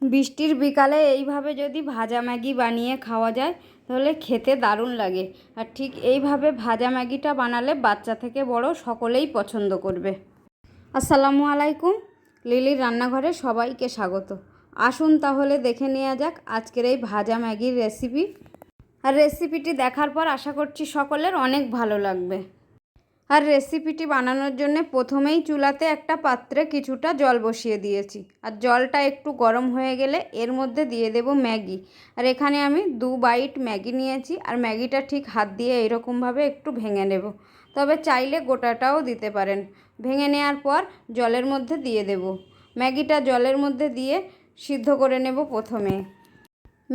বৃষ্টির বিকালে এইভাবে যদি ভাজা ম্যাগি বানিয়ে খাওয়া যায় তাহলে খেতে দারুণ লাগে। আর ঠিক এইভাবে ভাজা ম্যাগিটা বানালে বাচ্চা থেকে বড় সকলেই পছন্দ করবে। আসসালামু আলাইকুম, লিলির রান্নাঘরে সবাইকে স্বাগত। আসুন তাহলে দেখে নেওয়া যাক আজকের এই ভাজা ম্যাগির রেসিপি। আর রেসিপিটি দেখার পর আশা করছি সকলের অনেক ভালো লাগবে। আর রেসিপিটি বানানোর জন্য প্রথমেই চুলাতে একটা পাত্রে কিছুটা জল বসিয়ে দিয়েছি। আর জলটা একটু গরম হয়ে গেলে এর মধ্যে দিয়ে দেব ম্যাগি। আর এখানে আমি 2 বাইট ম্যাগি নিয়েছি। আর ম্যাগিটা ঠিক হাত দিয়ে এরকমভাবে একটু ভেঙে নেব, তবে চাইলে গোটাটাও দিতে পারেন। ভেঙে নেওয়ার পর জলের মধ্যে দিয়ে দেব। ম্যাগিটা জলের মধ্যে দিয়ে সিদ্ধ করে নেব। প্রথমে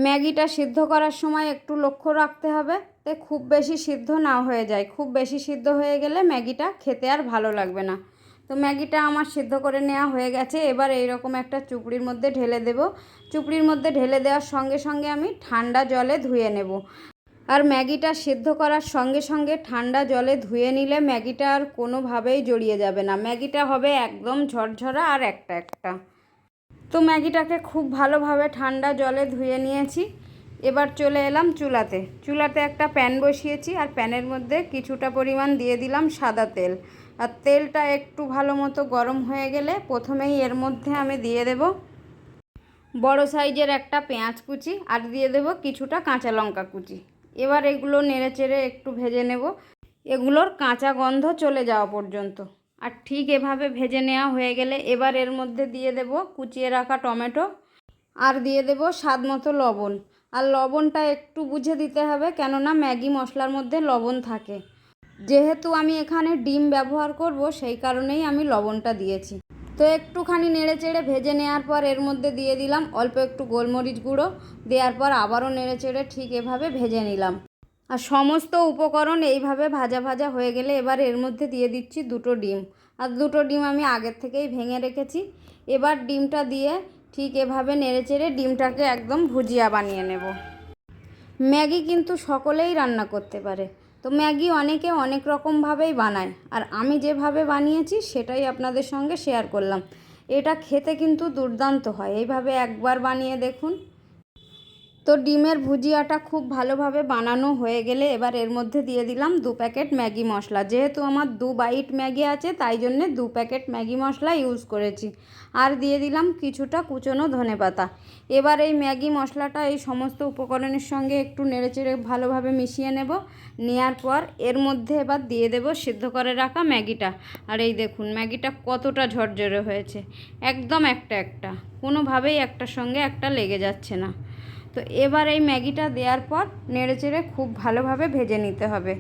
ম্যাগিটা সিদ্ধ করার সময় একটু লক্ষ্য রাখতে হবে তে খুব বেশি সিদ্ধ না হয়ে যায়। খুব বেশি সিদ্ধ হয়ে গেলে ম্যাগিটা খেতে আর ভালো লাগবে না। তো ম্যাগিটা আমার সিদ্ধ করে নেওয়া হয়ে গেছে। এবার এইরকম একটা চুপড়ির মধ্যে ঢেলে দেব। চুপড়ির মধ্যে ঢেলে দেওয়ার সঙ্গে সঙ্গে আমি ঠান্ডা জলে ধুয়ে নেব। আর ম্যাগিটা সিদ্ধ করার সঙ্গে সঙ্গে ঠান্ডা জলে ধুয়ে নিলে ম্যাগিটা আর কোনোভাবেই জড়িয়ে যাবে না। ম্যাগিটা হবে একদম ঝরঝরা আর একটা একটা। তো ম্যাগিটাকে খুব ভালোভাবে ঠান্ডা জলে ধুয়ে নিয়েছি। এবার চলে এলাম চুলাতে একটা প্যান বসিয়েছি। আর প্যানের মধ্যে কিছুটা পরিমাণ দিয়ে দিলাম সাদা তেল। আর তেলটা একটু ভালো মতো গরম হয়ে গেলে প্রথমেই এর মধ্যে আমি দিয়ে দেব বড় সাইজের একটা পেঁয়াজ কুচি, আর দিয়ে দেব কিছুটা কাঁচা লঙ্কা কুচি। এবার এগুলো নেড়েচেড়ে একটু ভেজে নেব, এগুলোর কাঁচা গন্ধ চলে যাওয়া পর্যন্ত। আর ঠিক এভাবে ভেজে নেওয়া হয়ে গেলে এবার এর মধ্যে দিয়ে দেব কুচিয়ে রাখা টমেটো, আর দিয়ে দেব স্বাদ মতো লবণ। আর লবণটা একটু বুঝে দিতে হবে, কেননা ম্যাগি মশলার মধ্যে লবণ থাকে। যেহেতু আমি এখানে ডিম ব্যবহার করব সেই কারণেই আমি লবণটা দিয়েছি। তো একটুখানি নেড়েচেড়ে ভেজে নেওয়ার পর এর মধ্যে দিয়ে দিলাম অল্প একটু গোলমরিচ গুঁড়ো। দেওয়ার পর আবারও নেড়েচেড়ে ঠিক এভাবে ভেজে নিলাম। আর সমস্ত উপকরণ এইভাবে ভাজা ভাজা হয়ে গেলে এবার এর মধ্যে দিয়ে দিচ্ছি 2টো ডিম। আর 2টো ডিম আমি আগের থেকেই ভেঙে রেখেছি। এবার ডিমটা দিয়ে ঠিক এভাবে নেড়েচেড়ে ডিমটাকে একদম ভুজিয়া বানিয়ে নেব। ম্যাগি কিন্তু সকলেই রান্না করতে পারে। তো ম্যাগি অনেকে অনেক রকমভাবেই বানায়, আর আমি যেভাবে বানিয়েছি সেটাই আপনাদের সঙ্গে শেয়ার করলাম। এটা খেতে কিন্তু দুর্দান্ত হয়, এইভাবে একবার বানিয়ে দেখুন। তো ডিমের ভুজিয়াটা খুব ভালোভাবে বানানো হয়ে গেলে এবার এর মধ্যে দিয়ে দিলাম 2 প্যাকেট ম্যাগি মশলা। যেহেতু আমার 2 বাইট ম্যাগি আছে তাই জন্যে 2 প্যাকেট ম্যাগি মশলা ইউজ করেছি। আর দিয়ে দিলাম কিছুটা কুচনো ধনেপাতা। এবার এই ম্যাগি মশলাটা এই সমস্ত উপকরণের সঙ্গে একটু নেড়েচেড়ে ভালোভাবে মিশিয়ে নেব। নেওয়ার পর এর মধ্যে এবার দিয়ে দেব সিদ্ধ করে রাখা ম্যাগিটা। আর এই দেখুন ম্যাগিটা কতটা ঝরঝরে হয়েছে, একদম একটা একটা, কোনোভাবেই একটার সঙ্গে একটা লেগে যাচ্ছে না। তো এবার এই ম্যাগিটা দেওয়ার পর নেড়েচেড়ে খুব ভালোভাবে ভেজে নিতে হবে।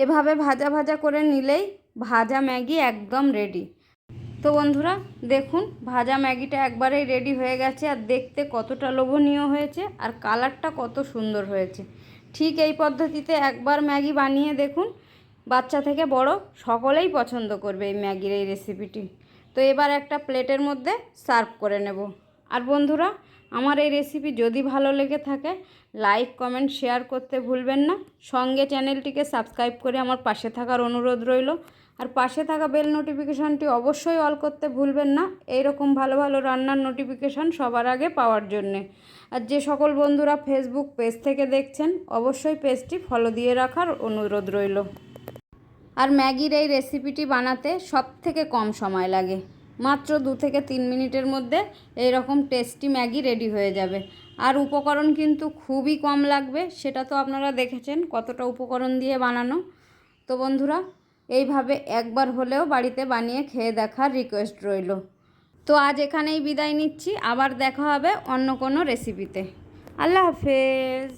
এভাবে ভাজা ভাজা করে নিলেই ভাজা ম্যাগি একদম রেডি। তো বন্ধুরা দেখুন ভাজা ম্যাগিটা একবারেই রেডি হয়ে গেছে। আর দেখতে কতটা লোভনীয় হয়েছে, আর কালারটা কত সুন্দর হয়েছে। ঠিক এই পদ্ধতিতে একবার ম্যাগি বানিয়ে দেখুন, বাচ্চা থেকে বড় সকলেই পছন্দ করবে এই ম্যাগির এই রেসিপিটি। তো এবার একটা প্লেটের মধ্যে সার্ভ করে নেব। আর বন্ধুরা আমার এই রেসিপি যদি ভালো লেগে থাকে লাইক কমেন্ট শেয়ার করতে ভুলবেন না। সঙ্গে চ্যানেলটিকে সাবস্ক্রাইব করে আমার পাশে থাকার অনুরোধ রইল। আর পাশে থাকা বেল নোটিফিকেশানটি অবশ্যই অল করতে ভুলবেন না, এইরকম ভালো ভালো রান্নার নোটিফিকেশান সবার আগে পাওয়ার জন্যে। আর যে সকল বন্ধুরা ফেসবুক পেজ থেকে দেখছেন অবশ্যই পেজটি ফলো দিয়ে রাখার অনুরোধ রইল। আর ম্যাগির এই রেসিপিটি বানাতে সবথেকে কম সময় লাগে, মাত্র 2 থেকে 3 মিনিটের মধ্যে এইরকম টেস্টি ম্যাগি রেডি হয়ে যাবে। আর উপকরণ কিন্তু খুবই কম লাগবে, সেটা তো আপনারা দেখেছেন কতটা উপকরণ দিয়ে বানানো। তো বন্ধুরা এইভাবে একবার হলেও বাড়িতে বানিয়ে খেয়ে দেখার রিকোয়েস্ট রইল। তো আজ এখানেই বিদায় নিচ্ছি, আবার দেখা হবে অন্য কোনো রেসিপিতে। আল্লাহ হাফেজ।